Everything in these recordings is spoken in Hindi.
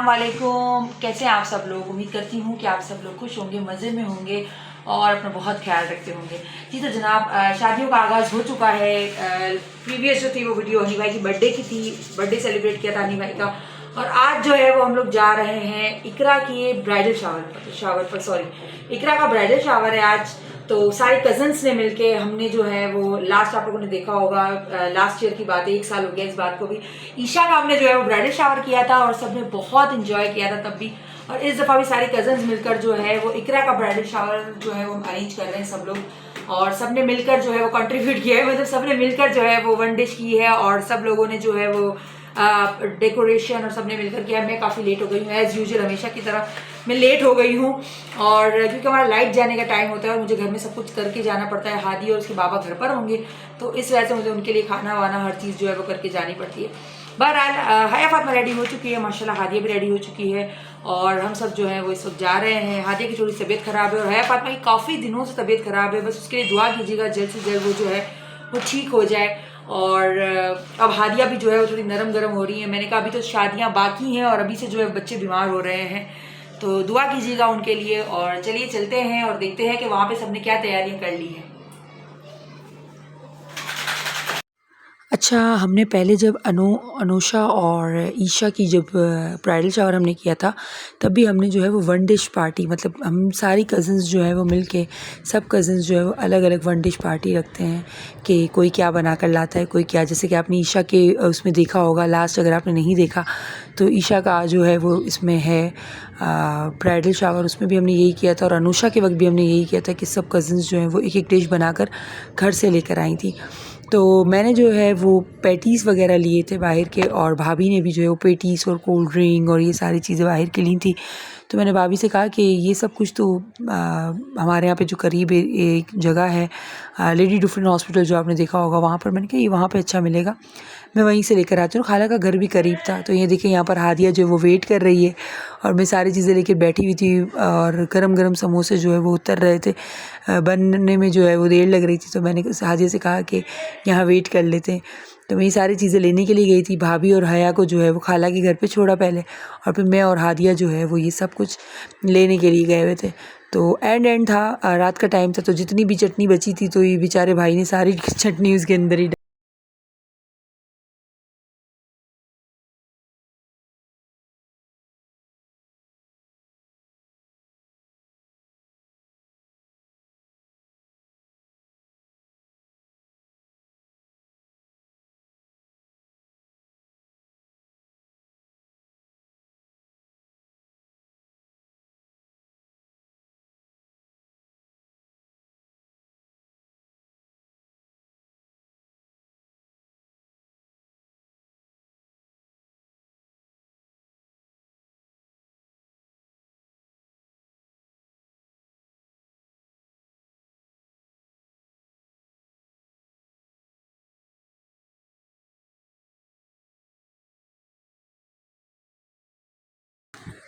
वालेकुम। कैसे हैं आप सब लोग? उम्मीद करती हूँ कि आप सब लोग खुश होंगे, मज़े में होंगे और अपना बहुत ख्याल रखते होंगे। जी तो जनाब, शादियों का आगाज़ हो चुका है। प्रीवियस जो थी वो वीडियो हनी भाई की बर्थडे की थी, बर्थडे सेलिब्रेट किया था हनी भाई का। और आज जो है वो हम लोग जा रहे हैं इकरा की ब्राइडल शावर पर सॉरी, इकरा का ब्राइडल शावर है आज। तो सारे कजन्स ने मिलके हमने जो है वो लास्ट आप लोगों ने देखा होगा, लास्ट ईयर की बात है, 1 साल हो गया इस बात को भी। ईशा का हमने जो है वो ब्राइडल शावर किया था और सबने बहुत इंजॉय किया था तब भी। और इस दफ़ा भी सारे कजन्स मिलकर जो है वो इकरा का ब्राइडल शावर जो है वो अरेंज कर रहे हैं सब लोग। और सबने मिलकर जो है वो कंट्रीब्यूट किया है, मतलब सबने मिलकर जो है वो वन डिश की है और सब लोगों ने जो है वो डेकोरेशन और सबने मिलकर किया। मैं काफ़ी लेट हो गई हूँ, एज़ यूजुअल हमेशा की तरह मैं लेट हो गई हूँ। और क्योंकि हमारा लाइट जाने का टाइम होता है और मुझे घर में सब कुछ करके जाना पड़ता है। हादी और उसके बाबा घर पर होंगे तो इस वजह से मुझे उनके लिए खाना वाना हर चीज़ जो है वो करके जानी पड़ती है। बहरहाल हया फातिमा रेडी हो चुकी है, माशाल्लाह हादिया भी रेडी हो चुकी है और हम सब जो है वो इस वक्त जा रहे हैं। हादिया की थोड़ी तबीयत ख़राब है और हया फातिमा की काफ़ी दिनों से तबीयत ख़राब है, बस उसके लिए दुआ कीजिएगा जल्द से जल्द वो जो है वो ठीक हो जाए। और अब हादिया भी जो है वो थोड़ी नरम गरम हो रही है। मैंने कहा अभी तो शादियाँ बाकी हैं और अभी से जो है बच्चे बीमार हो रहे हैं, तो दुआ कीजिएगा उनके लिए। और चलिए चलते हैं और देखते हैं कि वहाँ पे सबने क्या तैयारियाँ कर ली हैं। अच्छा, हमने पहले जब अनुषा और ईशा की जब ब्राइडल शावर हमने किया था तब भी हमने जो है वो वन डिश पार्टी, मतलब हम सारी कज़न्स जो है वो मिलके सब कज़न्स जो है वो अलग अलग वन डिश पार्टी रखते हैं कि कोई क्या बना कर लाता है, कोई क्या। जैसे कि आपने ईशा के उसमें देखा होगा लास्ट, अगर आपने नहीं देखा तो ईशा का जो है वो इसमें है ब्राइडल शावर, उसमें भी हमने यही किया था। और अनुषा के वक्त भी हमने यही किया था कि सब कज़न्स जो हैं वो एक एक डिश बनाकर घर से लेकर आई थी। तो मैंने जो है वो पैटीज़ वगैरह लिए थे बाहर के और भाभी ने भी जो है वो पैटीज़ और कोल्ड ड्रिंक और ये सारी चीज़ें बाहर की ली थी। तो मैंने भाभी से कहा कि ये सब कुछ तो हमारे यहाँ पे जो करीब एक जगह है लेडी डुफरिन हॉस्पिटल, जो आपने देखा होगा, वहाँ पर मैंने कहा ये वहाँ पे अच्छा मिलेगा, मैं वहीं से लेकर आती हूँ। खाला का घर भी करीब था। तो ये देखिए यहाँ पर हादिया जो है वो वेट कर रही है और मैं सारी चीज़ें लेकर बैठी हुई थी और गरम गरम समोसे जो है वो उतर रहे थे, बनने में जो है वो देर लग रही थी। तो मैंने हादिया से कहा कि यहाँ वेट कर लेते हैं। तो मैं ये सारी चीज़ें लेने के लिए गई थी। भाभी और हया को जो है वो खाला के घर पे छोड़ा पहले और फिर मैं और हादिया जो है वो ये सब कुछ लेने के लिए गए हुए थे। तो एंड था, रात का टाइम था, तो जितनी भी चटनी बची थी तो ये बेचारे भाई ने सारी चटनी उसके अंदर ही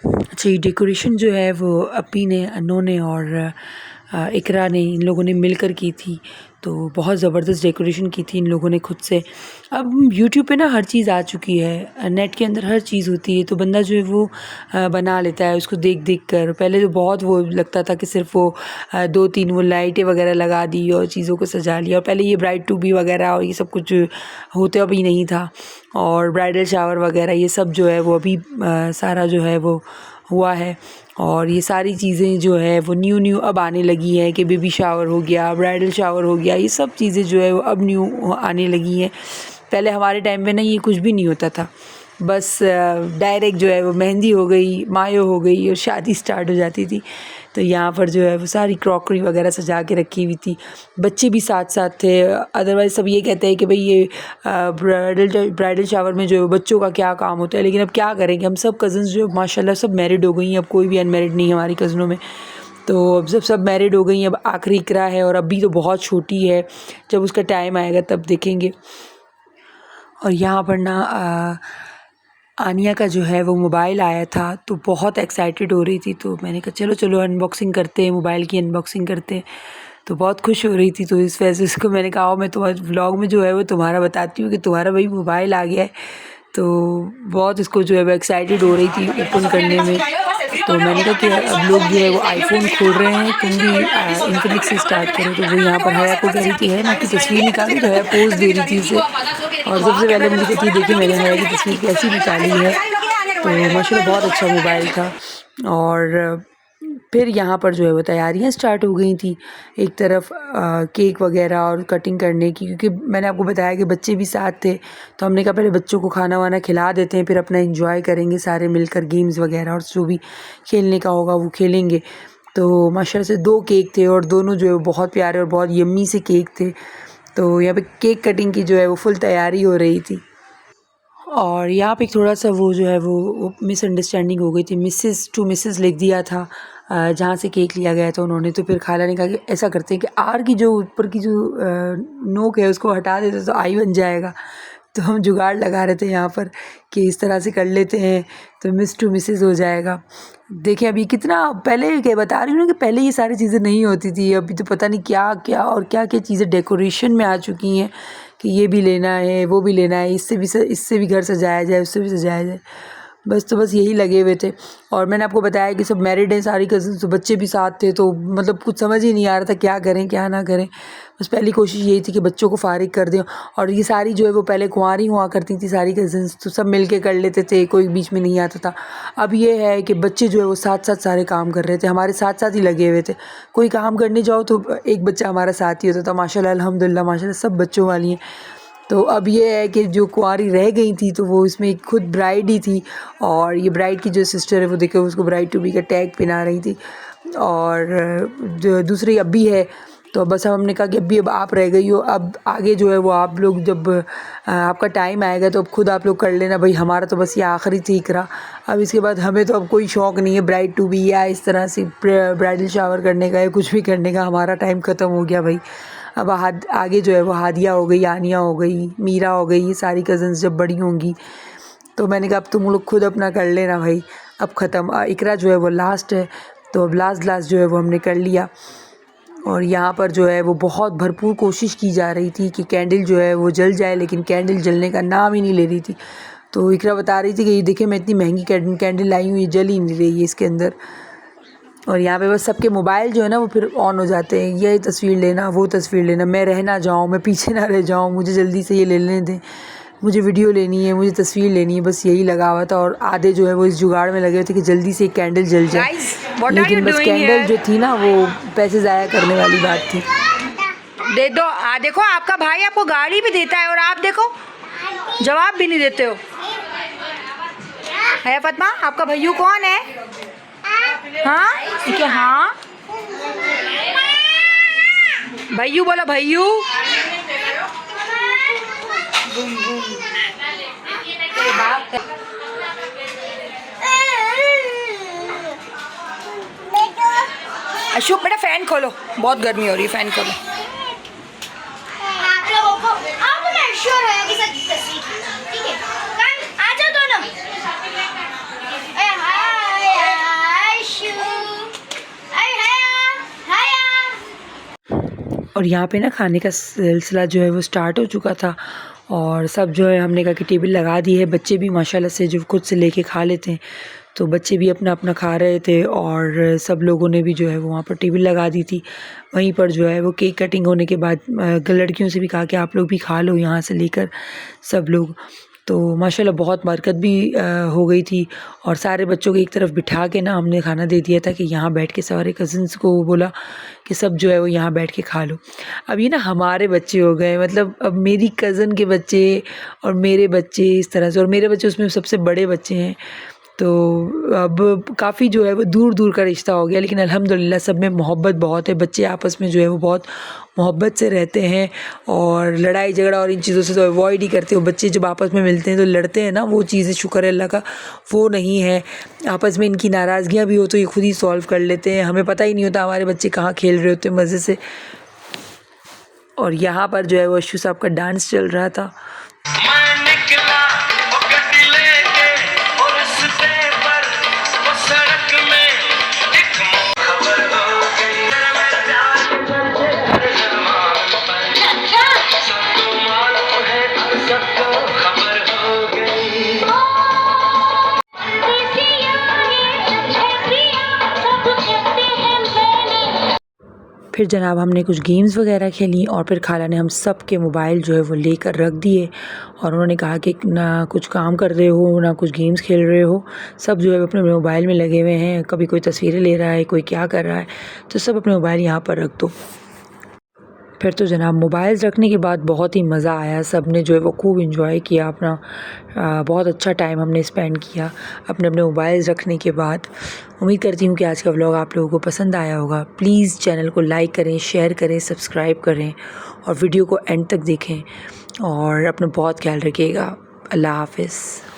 अच्छा, ये डेकोरेशन जो है वो अपी ने, अनो ने और इकरा ने, इन लोगों ने मिलकर की थी। तो बहुत ज़बरदस्त डेकोरेशन की थी इन लोगों ने खुद से। अब यूट्यूब पे ना हर चीज़ आ चुकी है, नेट के अंदर हर चीज़ होती है, तो बंदा जो है वो बना लेता है उसको देख देख कर। पहले तो बहुत वो लगता था कि सिर्फ वो 2-3 वो लाइटें वगैरह लगा दी और चीज़ों को सजा लिया। और पहले ये ब्राइड टू बी वगैरह और ये सब कुछ होता भी नहीं था, और ब्राइडल शावर वगैरह ये सब जो है वो अभी सारा जो है वो हुआ है। और ये सारी चीज़ें जो है वो न्यू अब आने लगी हैं कि बेबी शावर हो गया, ब्राइडल शावर हो गया, ये सब चीज़ें जो है वो अब न्यू आने लगी हैं। पहले हमारे टाइम में ना ये कुछ भी नहीं होता था, बस डायरेक्ट जो है वो मेहंदी हो गई, मायो हो गई और शादी स्टार्ट हो जाती थी। तो यहाँ पर जो है वो सारी क्रॉकरी वगैरह सजा के रखी हुई थी, बच्चे भी साथ साथ थे। अदरवाइज़ सब ये कहते हैं कि भाई ये ब्राइडल शावर में जो है बच्चों का क्या काम होता है, लेकिन अब क्या करेंगे, हम सब कज़न्स जो माशाल्लाह सब मैरिड हो गई हैं, अब कोई भी अनमैरिड नहीं है हमारी कज़नों में। तो अब सब मैरिड हो गई हैं, अब आखिरी इकरा है और अभी तो बहुत छोटी है, जब उसका टाइम आएगा तब देखेंगे। और यहाँ पर ना आनिया का जो है वो मोबाइल आया था तो बहुत एक्साइटेड हो रही थी, तो मैंने कहा चलो चलो अनबॉक्सिंग करते हैं, मोबाइल की अनबॉक्सिंग करते हैं। तो बहुत खुश हो रही थी, तो इस वजह से उसको मैंने कहा मैं तुम्हारे व्लॉग में जो है वो तुम्हारा बताती हूँ कि तुम्हारा भाई मोबाइल आ गया है। तो बहुत इसको जो है वो एक्साइटेड हो रही थी ओपन करने में। तो मैंने कहा कि अब लोग जो है वो आईफोन खोल रहे हैं, तुम भी इन्फिनिक्स से स्टार्ट करो। तो वो यहाँ पर हया को कह रही थी है ना कि तस्वीर निकाली, तो हया पोज दे रही थी उसे। और सबसे पहले मुझे कहती देखिए मैंने हया की तस्वीर कैसी निकाली है। तो माशाल्लाह बहुत अच्छा मोबाइल था। और फिर यहाँ पर जो है वो तैयारियाँ स्टार्ट हो गई थी, एक तरफ केक वगैरह और कटिंग करने की, क्योंकि मैंने आपको बताया कि बच्चे भी साथ थे। तो हमने कहा पहले बच्चों को खाना वाना खिला देते हैं, फिर अपना एंजॉय करेंगे सारे मिलकर गेम्स वगैरह, और जो भी खेलने का होगा वो खेलेंगे। तो माशाल्लाह से 2 केक थे और दोनों जो है वो बहुत प्यारे और बहुत यम्मी से केक थे। तो यहाँ पे केक कटिंग की जो है वो फुल तैयारी हो रही थी। और यहाँ पे थोड़ा-सा वो जो है वो मिसअंडरस्टैंडिंग हो गई थी। मिसेस टू मिसेस लिख दिया था जहाँ से केक लिया गया था उन्होंने। तो फिर खाला ने कहा कि ऐसा करते हैं कि आर की जो ऊपर की जो नोक है उसको हटा देते तो आई बन जाएगा। तो हम जुगाड़ लगा रहे थे यहाँ पर कि इस तरह से कर लेते हैं तो मिस टू मिसेस हो जाएगा। देखिए अभी कितना पहले क्या बता रही हूँ ना कि पहले ये सारी चीज़ें नहीं होती थी। अभी तो पता नहीं क्या-क्या और क्या-क्या चीज़ें डेकोरेशन में आ चुकी हैं कि ये भी लेना है, वो भी लेना है, इससे भी घर सजाया जाए, उससे भी सजाया जाए। बस यही लगे हुए थे। और मैंने आपको बताया कि सब मैरिड हैं, सारी कज़िन्स, तो बच्चे भी साथ थे। तो मतलब कुछ समझ ही नहीं आ रहा था क्या करें क्या ना करें। बस पहली कोशिश यही थी कि बच्चों को फ़ारिग कर दें। और ये सारी जो है वो पहले कुंवारी हुआ करती थी सारी कज़िन्स, तो सब मिल के कर लेते थे, कोई बीच में नहीं आता था। अब ये है कि बच्चे जो है वो साथ-साथ सारे काम कर रहे थे, हमारे साथ-साथ ही लगे हुए थे। कोई काम करने जाओ तो एक बच्चा हमारा साथ ही होता था। माशाल्लाह अल्हम्दुलिल्लाह माशाल्लाह सब बच्चों वाली हैं। तो अब ये है कि जो कुंवारी रह गई थी तो वो इसमें खुद ब्राइड ही थी। और ये ब्राइड की जो सिस्टर है वो देखो उसको ब्राइड टू बी का टैग पहना रही थी। और जो दूसरी अब्बी है, तो बस हमने कहा कि अब्बी अब आप रह गई हो, अब आगे जो है वो आप लोग जब आपका टाइम आएगा तो अब खुद आप लोग कर लेना भाई, हमारा तो बस ये आखिरी ठीक रहा। अब इसके बाद हमें तो अब कोई शौक़ नहीं है ब्राइड टू बी या इस तरह से ब्राइडल शावर करने का या कुछ भी करने का, हमारा टाइम ख़त्म हो गया भाई। अब आगे जो है वो हादिया हो गई, आनिया हो गई, मीरा हो गई, ये सारी कज़न्स जब बड़ी होंगी तो मैंने कहा अब तुम लोग खुद अपना कर लेना भाई, अब ख़त्म। इकरा जो है वो लास्ट है, तो अब लास्ट जो है वो हमने कर लिया। और यहाँ पर जो है वो बहुत भरपूर कोशिश की जा रही थी कि कैंडल जो है वो जल जाए, लेकिन कैंडल जलने का नाम ही नहीं ले रही थी। तो इकरा बता रही थी कि ये देखिए मैं इतनी महंगी कैंडल लाई हूँ, ये जल ही नहीं रही है इसके अंदर। और यहाँ पे बस सबके मोबाइल जो है ना वो फिर ऑन हो जाते हैं, ये तस्वीर लेना, वो तस्वीर लेना, मैं रह ना जाऊँ, मैं पीछे ना रह जाऊँ, मुझे जल्दी से ये ले लेने दें, मुझे वीडियो लेनी है, मुझे तस्वीर लेनी है, बस यही लगा हुआ था। और आधे जो है वो इस जुगाड़ में लगे हुए थे कि जल्दी से एक कैंडल जल जाए। लेकिन बस कैंडल जो थी ना वो पैसे ज़ाया करने वाली बात थी। दे दो, देखो आपका भाई आपको गाड़ी भी देता है और आप देखो जवाब भी नहीं देते हो। है फतमा, आपका भैयू कौन है? हाँ ठीक है, हाँ भैयू बोलो, भैयू। अशोक बेटा फैन खोलो, बहुत गर्मी हो रही है, फैन खोलो। आप लोगों को आप ना श्योर हो कि सच तस्वीर ठीक है, कल आ जाओ दोनों। ए हाय आयशु, हाय हाय। और यहाँ पे ना खाने का सिलसिला जो है वो स्टार्ट हो चुका था। और सब जो है हमने कहा कि टेबल लगा दी है, बच्चे भी माशाल्लाह से जो खुद से लेके खा लेते हैं, तो बच्चे भी अपना अपना खा रहे थे। और सब लोगों ने भी जो है वो वहाँ पर टेबल लगा दी थी। वहीं पर जो है वो केक कटिंग होने के बाद लड़कियों से भी कहा कि आप लोग भी खा लो यहाँ से लेकर सब लोग। तो माशाल्लाह बहुत बरकत भी हो गई थी। और सारे बच्चों को एक तरफ बिठा के ना हमने खाना दे दिया था कि यहाँ बैठ के, सारे कज़िन्स को बोला कि सब जो है वो यहाँ बैठ के खा लो। अब ये ना हमारे बच्चे हो गए, मतलब अब मेरी कज़न के बच्चे और मेरे बच्चे इस तरह से, और मेरे बच्चे उसमें सबसे बड़े बच्चे हैं। तो अब काफ़ी जो है वो दूर दूर का रिश्ता हो गया, लेकिन अल्हम्दुलिल्लाह सब में मोहब्बत बहुत है। बच्चे आपस में जो है वो बहुत मोहब्बत से रहते हैं और लड़ाई झगड़ा और इन चीज़ों से तो अवॉइड ही करते हो। बच्चे जब आपस में मिलते हैं तो लड़ते हैं ना, वो चीज़ें शुक्र है अल्लाह का वो नहीं है। आपस में इनकी नाराज़गियाँ भी हो तो ये खुद ही सॉल्व कर लेते हैं, हमें पता ही नहीं होता हमारे बच्चे कहाँ खेल रहे होते हैं मज़े से। और यहाँ पर जो है वो अशू साहब का डांस चल रहा था। फिर जनाब हमने कुछ गेम्स वगैरह खेली और फिर खाला ने हम सब के मोबाइल जो है वो लेकर रख दिए और उन्होंने कहा कि ना कुछ काम कर रहे हो ना कुछ गेम्स खेल रहे हो, सब जो है अपने मोबाइल में लगे हुए हैं, कभी कोई तस्वीरें ले रहा है, कोई क्या कर रहा है, तो सब अपने मोबाइल यहाँ पर रख दो। फिर तो जनाब मोबाइल्स रखने के बाद बहुत ही मज़ा आया, सब ने जो है वो खूब इंजॉय किया अपना, बहुत अच्छा टाइम हमने स्पेंड किया अपने अपने मोबाइल्स रखने के बाद। उम्मीद करती हूँ कि आज का व्लॉग आप लोगों को पसंद आया होगा। प्लीज़ चैनल को लाइक करें, शेयर करें, सब्सक्राइब करें और वीडियो को एंड तक देखें और अपना बहुत ख्याल रखिएगा। अल्लाह हाफ़िज़।